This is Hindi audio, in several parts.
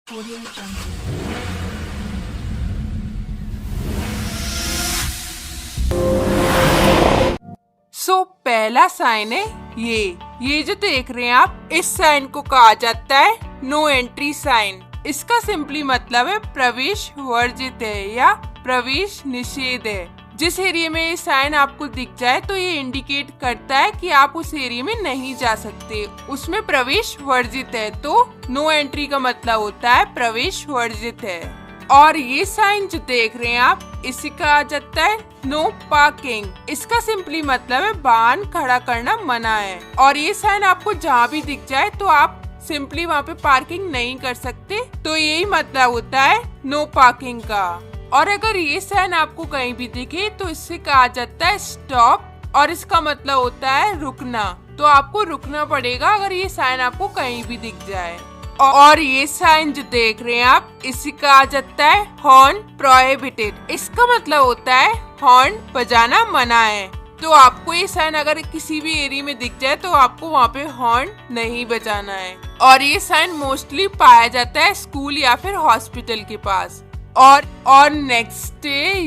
Audio Jungle. पहला साइन है ये जो देख रहे हैं आप, इस साइन को कहा जाता है नो एंट्री साइन। इसका सिंपली मतलब है प्रवेश वर्जित है या प्रवेश निषेध है। जिस एरिया में ये साइन आपको दिख जाए तो ये इंडिकेट करता है कि आप उस एरिया में नहीं जा सकते, उसमें प्रवेश वर्जित है। तो नो एंट्री का मतलब होता है प्रवेश वर्जित है। और ये साइन जो देख रहे हैं आप, इसी कहा जाता है नो पार्किंग। इसका सिंपली मतलब है वाहन खड़ा करना मना है। और ये साइन आपको जहाँ भी दिख जाए तो आप सिंपली वहाँ पे पार्किंग नहीं कर सकते, तो यही मतलब होता है नो पार्किंग का। और अगर ये साइन आपको कहीं भी दिखे तो इससे कहा जाता है स्टॉप, और इसका मतलब होता है रुकना। तो आपको रुकना पड़ेगा अगर ये साइन आपको कहीं भी दिख जाए। और ये साइन जो देख रहे हैं आप, इसी कहा जाता है हॉर्न प्रोहिबिटेड। इसका मतलब होता है हॉर्न बजाना मना है। तो आपको ये साइन अगर किसी भी एरिया में दिख जाए तो आपको वहाँ पे हॉर्न नहीं बजाना है। और ये साइन मोस्टली पाया जाता है स्कूल या फिर हॉस्पिटल के पास। और नेक्स्ट है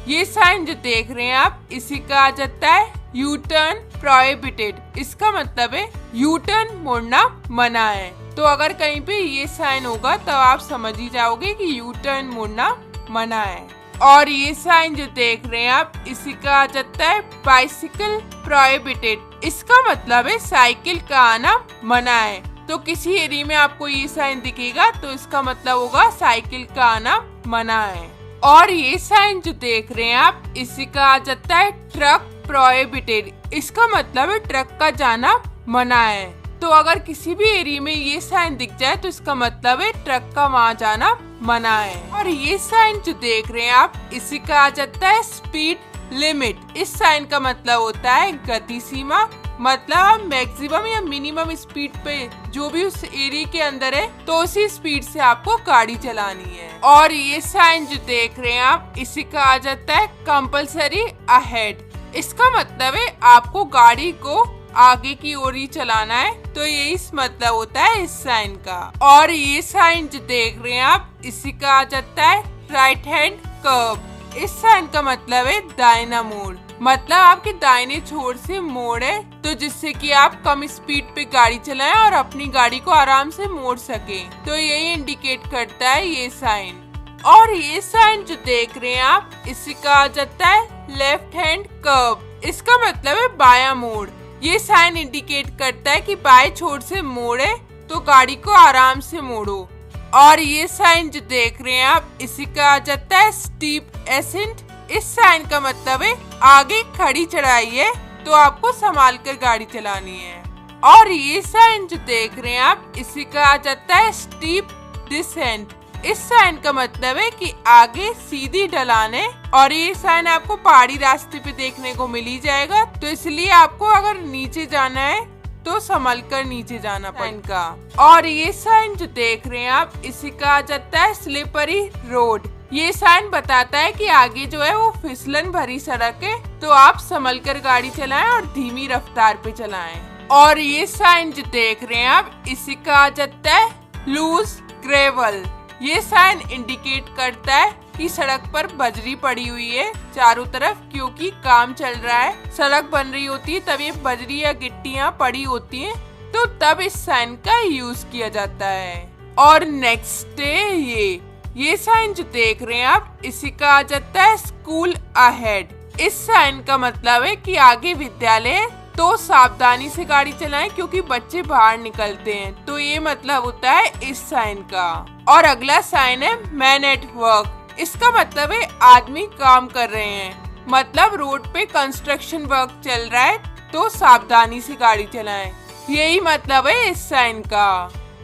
ये साइन जो देख रहे हैं आप, इसी कहा जाता है यू टर्न प्रोहिबिटेड। इसका मतलब है यू टर्न मुड़ना मना है। तो अगर कहीं पे ये साइन होगा तो आप समझ ही जाओगे कि यू टर्न मुड़ना मना है। और ये साइन जो देख रहे हैं आप, इसी कहा जाता है बाइसिकल प्रोहिबिटेड। इसका मतलब है साइकिल का आना मना है। तो किसी एरिया में आपको ये साइन दिखेगा तो इसका मतलब होगा साइकिल का आना मना है। और ये साइन जो देख रहे हैं आप, इसी कहा जाता है ट्रक प्रोहिबिटेड। इसका मतलब है ट्रक का जाना मना है। तो अगर किसी भी एरिया में ये साइन दिख जाए तो इसका मतलब है ट्रक का वहाँ जाना मना है। और ये साइन जो देख रहे हैं आप, इसी कहा जाता है स्पीड लिमिट। इस साइन का मतलब होता है गति सीमा। मतलब मैक्सिमम या मिनिमम स्पीड पे जो भी उस एरिया के अंदर है तो उसी स्पीड से आपको गाड़ी चलानी है। और ये साइन जो देख रहे हैं आप, इसी कहा जाता है कंपल्सरी अहेड। इसका मतलब है आपको गाड़ी को आगे की ओर ही चलाना है। तो यही मतलब होता है इस साइन का। और ये साइन जो देख रहे हैं आप, इसी कहा जाता है राइट हैंड कर्व। इस साइन का मतलब है दाहिना मोड़। मतलब आपके दाहिने छोर से मोड़ है, तो जिससे कि आप कम स्पीड पे गाड़ी चलाएं और अपनी गाड़ी को आराम से मोड़ सके। तो यही इंडिकेट करता है ये साइन। और ये साइन जो देख रहे हैं आप, इसी कहा जाता है लेफ्ट हैंड कर्व। इसका मतलब है बायां मोड़। ये साइन इंडिकेट करता है कि बाएं छोर से मोड़े तो गाड़ी को आराम से मोड़ो। और ये साइन जो देख रहे हैं आप, इसी कहा जाता है स्टीप एसेंट। इस साइन का मतलब है आगे खड़ी चढ़ाई है तो आपको संभाल कर गाड़ी चलानी है। और ये साइन जो देख रहे हैं आप, इसी कहा जाता है स्टीप डिसेंट। इस साइन का मतलब है कि आगे सीधी ढलान है। और ये साइन आपको पहाड़ी रास्ते पे देखने को मिल ही जाएगा, तो इसलिए आपको अगर नीचे जाना है तो संभल कर नीचे जाना पड़ेगा। और ये साइन जो देख रहे हैं आप, इसी कहा जाता है स्लिपरी रोड। ये साइन बताता है कि आगे जो है वो फिसलन भरी सड़क है, तो आप संभल कर गाड़ी चलाएं और धीमी रफ्तार पे चलाएं। और ये साइन जो देख रहे हैं आप, इसी कहा जाता है लूज ग्रेवल। ये साइन इंडिकेट करता है कि सड़क पर बजरी पड़ी हुई है चारों तरफ, क्योंकि काम चल रहा है, सड़क बन रही होती है, तब ये बजरी या गिट्टियाँ पड़ी होती हैं, तो तब इस साइन का यूज किया जाता है। और नेक्स्ट है ये साइन जो देख रहे हैं आप, इसी कहा जाता है स्कूल अहेड। इस साइन का मतलब है कि आगे विद्यालय है तो सावधानी से गाड़ी चलाएं, क्योंकि बच्चे बाहर निकलते हैं। तो ये मतलब होता है इस साइन का। और अगला साइन है मैन एट वर्क। इसका मतलब है आदमी काम कर रहे हैं। मतलब रोड पे कंस्ट्रक्शन वर्क चल रहा है तो सावधानी से गाड़ी चलाएं। यही मतलब है इस साइन का।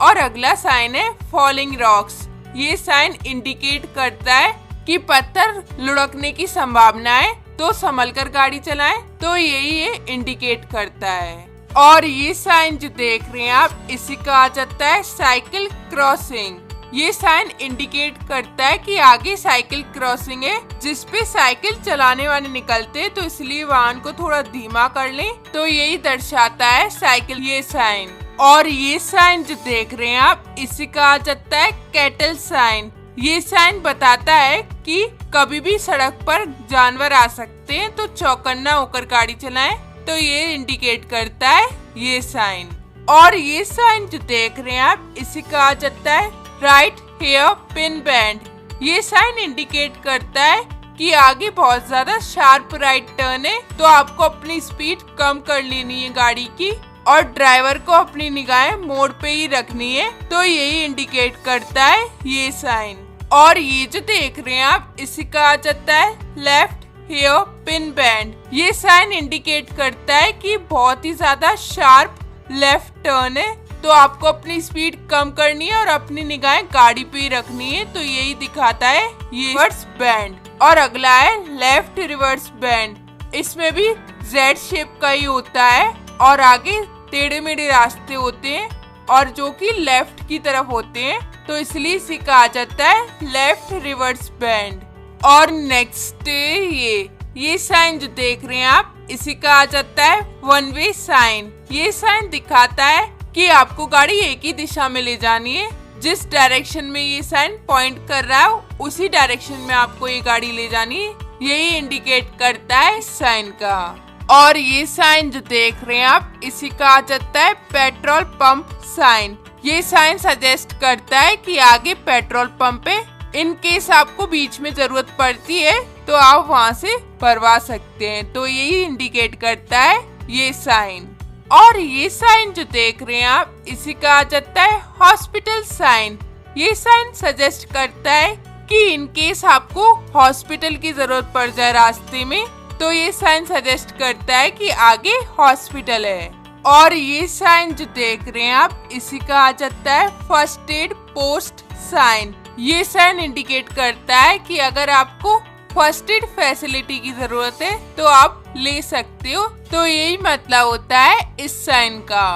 और अगला साइन है फॉलिंग रॉक्स। ये साइन इंडिकेट करता है कि पत्थर लुढ़कने की संभावना है, तो संभल कर गाड़ी चलाएं। तो यही ये इंडिकेट करता है। और ये साइन जो देख रहे हैं आप, इसी कहा जाता है साइकिल क्रॉसिंग। ये साइन इंडिकेट करता है कि आगे साइकिल क्रॉसिंग है जिसपे साइकिल चलाने वाले निकलते हैं, तो इसलिए वाहन को थोड़ा धीमा कर लें। तो यही दर्शाता है साइकिल ये साइन। और ये साइन जो देख रहे हैं आप, इसे कहा जाता है कैटल साइन। ये साइन बताता है कि कभी भी सड़क पर जानवर आ सकते हैं, तो चौकन्ना होकर गाड़ी चलाएं। तो ये इंडिकेट करता है ये साइन। और ये साइन जो देख रहे हैं आप, इसे कहा जाता है राइट हेयर पिन बैंड। ये साइन इंडिकेट करता है कि आगे बहुत ज्यादा शार्प राइट टर्न है, तो आपको अपनी स्पीड कम कर लेनी है गाड़ी की, और ड्राइवर को अपनी निगाहें मोड़ पे ही रखनी है। तो यही इंडिकेट करता है ये साइन। और ये जो देख रहे हैं आप, इसे कहा जाता है लेफ्ट हेयर पिन बैंड। ये साइन इंडिकेट करता है कि बहुत ही ज्यादा शार्प लेफ्ट टर्न है, तो आपको अपनी स्पीड कम करनी है और अपनी निगाहें गाड़ी पे ही रखनी है। तो यही दिखाता है ये रिवर्स बैंड। और अगला है लेफ्ट रिवर्स बैंड। इसमें भी जेड शेप का ही होता है और आगे टेढ़े मेढ़े रास्ते होते हैं और जो कि लेफ्ट की तरफ होते हैं, तो इसलिए इसे कहा जाता है लेफ्ट रिवर्स बैंड। और नेक्स्ट ये साइन जो देख रहे हैं आप, इसे कहा जाता है वन वे साइन। ये साइन दिखाता है कि आपको गाड़ी एक ही दिशा में ले जानी है। जिस डायरेक्शन में ये साइन पॉइंट कर रहा है, उसी डायरेक्शन में आपको ये गाड़ी ले जानी है। यही इंडिकेट करता है साइन का। और ये साइन जो देख रहे हैं आप, इसे कहा जाता है पेट्रोल पंप साइन। ये साइन सजेस्ट करता है कि आगे पेट्रोल पंप है, इन केस आपको बीच में जरूरत पड़ती है तो आप वहां से भरवा सकते हैं। तो यही इंडिकेट करता है ये साइन। और ये साइन जो देख रहे हैं आप, इसे कहा जाता है हॉस्पिटल साइन। ये साइन सजेस्ट करता है कि इन केस आपको हॉस्पिटल की जरूरत पड़ जाए रास्ते में, तो ये साइन सजेस्ट करता है कि आगे हॉस्पिटल है। और ये साइन जो देख रहे हैं आप, इसे कहा जाता है फर्स्ट एड पोस्ट साइन। ये साइन इंडिकेट करता है कि अगर आपको फर्स्ट एड फैसिलिटी की जरूरत है तो आप ले सकते हो। तो यही मतलब होता है इस साइन का।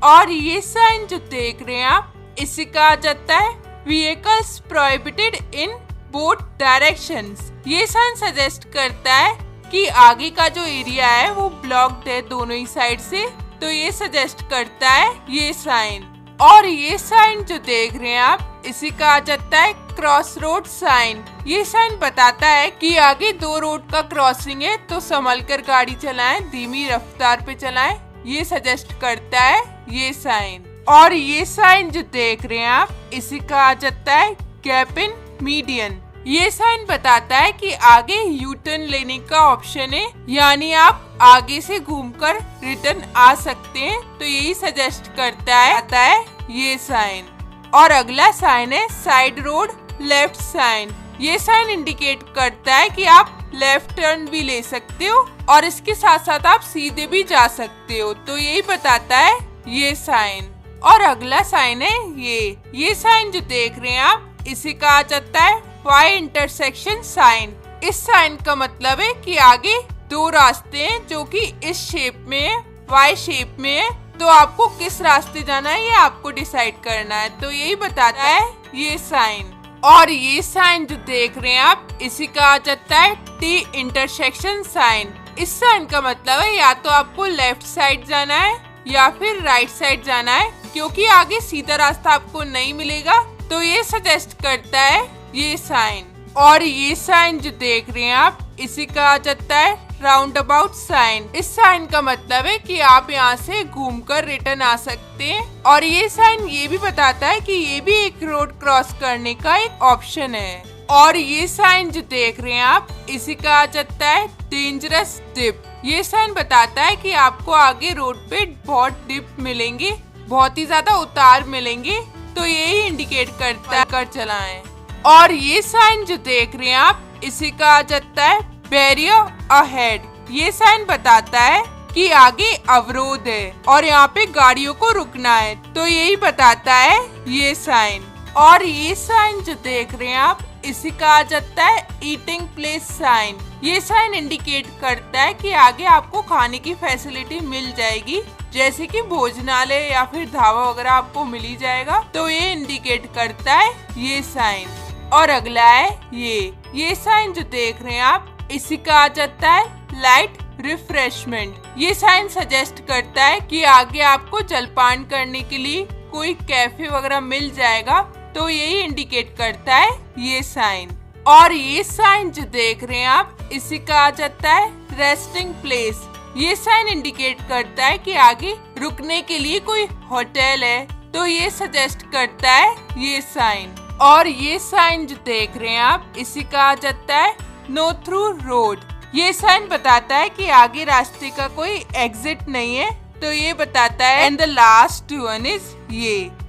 और ये साइन जो देख रहे हैं आप, इसे कहा जाता है vehicles prohibited in both directions. ये साइन सजेस्ट करता है कि आगे का जो एरिया है वो ब्लॉक्ड है दोनों ही साइड से, तो ये सजेस्ट करता है ये साइन। और ये साइन जो देख रहे हैं आप, इसे कहा जाता है क्रॉस रोड साइन। ये साइन बताता है कि आगे दो रोड का क्रॉसिंग है, तो संभल कर गाड़ी चलाएं, धीमी रफ्तार पे चलाएं। ये सजेस्ट करता है ये साइन। और ये साइन जो देख रहे हैं आप, इसे कहा जाता है गैप इन मीडियन। ये साइन बताता है कि आगे यू टर्न लेने का ऑप्शन है, यानी आप आगे से घूमकर रिटर्न आ सकते हैं। तो यही सजेस्ट करता है ये साइन। और अगला साइन है साइड रोड लेफ्ट साइन। ये साइन इंडिकेट करता है कि आप लेफ्ट टर्न भी ले सकते हो और इसके साथ साथ आप सीधे भी जा सकते हो। तो यही बताता है ये साइन। और अगला साइन है ये साइन जो देख रहे हैं आप, इसे कहा जाता है वाई इंटरसेक्शन साइन। इस साइन का मतलब है कि आगे दो रास्ते हैं जो कि इस शेप में है, वाई शेप में है, तो आपको किस रास्ते जाना है ये आपको डिसाइड करना है। तो यही बताता है ये साइन। और ये साइन जो देख रहे हैं आप, इसे कहा जाता है टी इंटरसेक्शन साइन। इस साइन का मतलब है या तो आपको लेफ्ट साइड जाना है या फिर राइट साइड जाना है, क्योंकि आगे सीधा रास्ता आपको नहीं मिलेगा। तो ये सजेस्ट करता है ये साइन। और ये साइन जो देख रहे हैं आप, इसे कहा जाता है राउंड अबाउट साइन। इस साइन का मतलब है कि आप यहाँ से घूमकर रिटर्न आ सकते हैं। और ये साइन ये भी बताता है कि ये भी एक रोड क्रॉस करने का एक ऑप्शन है। और ये साइन जो देख रहे हैं आप, इसे कहा जाता है डेंजरस डिप। ये साइन बताता है कि आपको आगे रोड पे बहुत डिप मिलेंगे, बहुत ही ज्यादा उतार मिलेंगे। तो यही इंडिकेट करता है कर चलाएं। और ये साइन जो देख रहे हैं आप, इसे कहा जाता है बैरियर अहेड। ये साइन बताता है कि आगे अवरोध है और यहाँ पे गाड़ियों को रुकना है। तो यही बताता है ये साइन। और ये साइन जो देख रहे हैं आप, इसे कहा जाता है ईटिंग प्लेस साइन। ये साइन इंडिकेट करता है कि आगे आपको खाने की फैसिलिटी मिल जाएगी, जैसे कि भोजनालय या फिर ढाबा वगैरह आपको मिल ही जाएगा। तो ये इंडिकेट करता है ये साइन। और अगला है ये साइन जो देख रहे हैं आप, इसे कहा जाता है लाइट रिफ्रेशमेंट। ये साइन सजेस्ट करता है कि आगे आपको जलपान करने के लिए कोई कैफे वगैरह मिल जाएगा, तो यही इंडिकेट करता है ये साइन। और ये साइन जो देख रहे हैं आप, इसी कहा जाता है रेस्टिंग प्लेस। ये साइन इंडिकेट करता है कि आगे रुकने के लिए कोई होटल है, तो ये सजेस्ट करता है ये साइन। और ये साइन जो देख रहे हैं आप, इसी कहा जाता है नो थ्रू रोड। ये साइन बताता है कि आगे रास्ते का कोई एग्जिट नहीं है, तो ये बताता है। And the last one is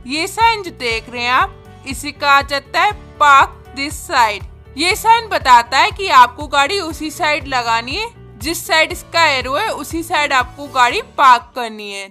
ये साइन जो देख रहे हैं आप, इसी कहा जाता है पार्क दिस साइड। ये साइन बताता है कि आपको गाड़ी उसी साइड लगानी है, जिस साइड इसका एरो है उसी साइड आपको गाड़ी पार्क करनी है।